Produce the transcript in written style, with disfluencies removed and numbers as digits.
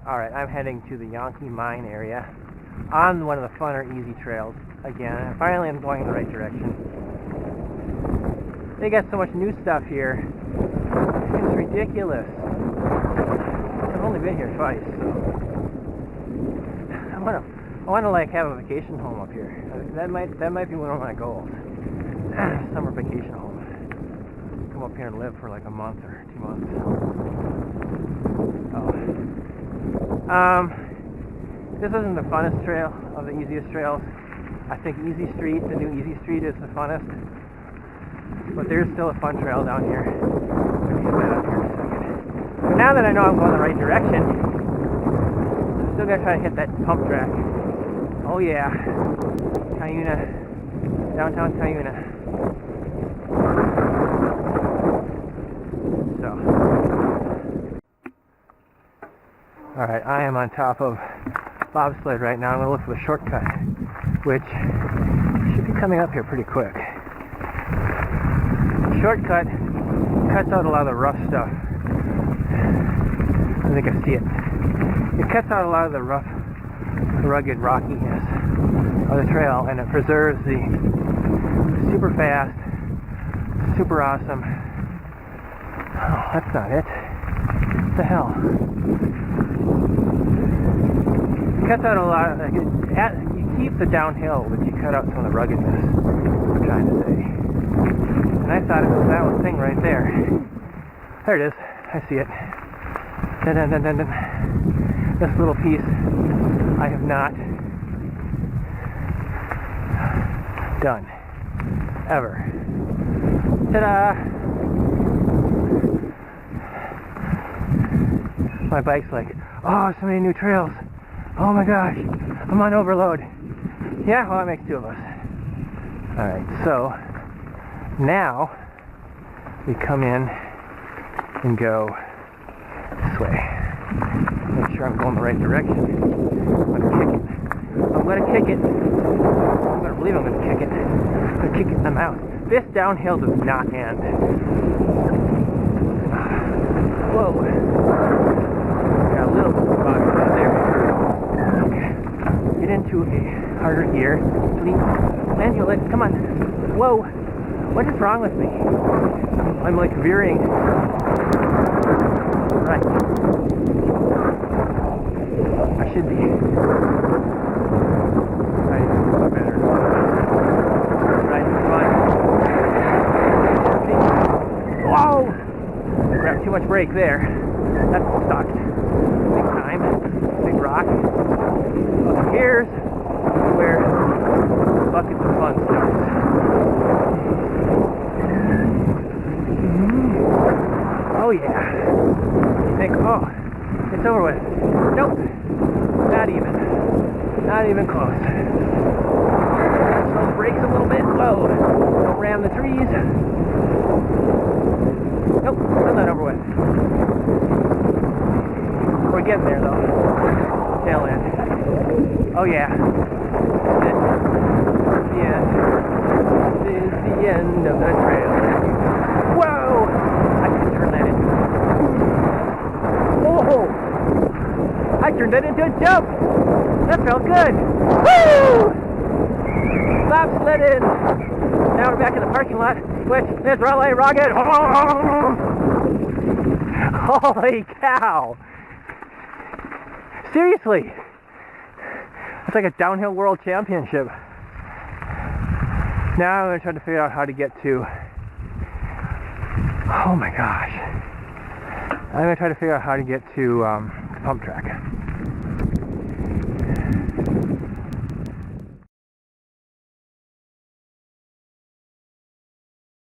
Alright, I'm heading to the Yankee Mine area on one of the funner easy trails again. Finally I'm going in the right direction. They got so much new stuff here. It's ridiculous. I've only been here twice, so I want to like have a vacation home up here. That might be one of my goals. Summer vacation home. Come up here and live for like a month or 2 months. This isn't the funnest trail of the easiest trails. I think Easy Street, the new Easy Street, is the funnest. But there's still a fun trail down here. I'm going to hit that up here in a second. But now that I know I'm going the right direction, I'm still going to try to hit that pump track. Oh yeah, CUYUNA, downtown CUYUNA. So, alright, I am on top of Bobsled right now. I'm going to look for the shortcut, which should be coming up here pretty quick. The shortcut cuts out a lot of the rough stuff. I think I see it. It cuts out a lot of the rough, rugged rockiness of the trail, and it preserves the super fast, super awesome. Oh, that's not it. What the hell? It cuts out a lot of, you keep the downhill, but you cut out some of the ruggedness, I'm trying to say. And I thought it was that one thing right there. There it is. I see it. Dun, dun, dun, dun, dun. This little piece I have not done ever. Ta-da! My bike's like, oh, so many new trails. Oh my gosh, I'm on overload. Yeah, well, that makes two of us. Alright, so now we come in and go this way. Make sure I'm going the right direction. I'm going to kick it. I'm going to kick it. I'm going to believe I'm going to kick it. I'm going to kick it in the mouth. This downhill does not end. Whoa. Got a little spot right there. Okay. Get into a harder gear. Please. Manual it. Come on. Whoa. What is wrong with me? I'm like veering. Right. I should be. Right. Better. Right. Fine. Whoa! Grabbed too much brake there. That's sucked. Big time. Big rock. Well, here's where buckets of fun starts. Oh yeah. You think, oh, it's over with. Nope. Not even. Not even close. Slow the brakes a little bit. Whoa. Don't ram the trees. Nope. Still not over with. We're getting there though. Tail end. Oh yeah. Yeah. This is the end of the trail. Whoa! I can turn that into. Oh! I turned that into a jump! That felt good! Woo! Bobsledding! Now we're back in the parking lot, which is really rugged. Holy cow! Seriously! It's like a downhill world championship. Now I'm going to try to figure out how to get to... Oh my gosh. I'm going to try to figure out how to get to the pump track.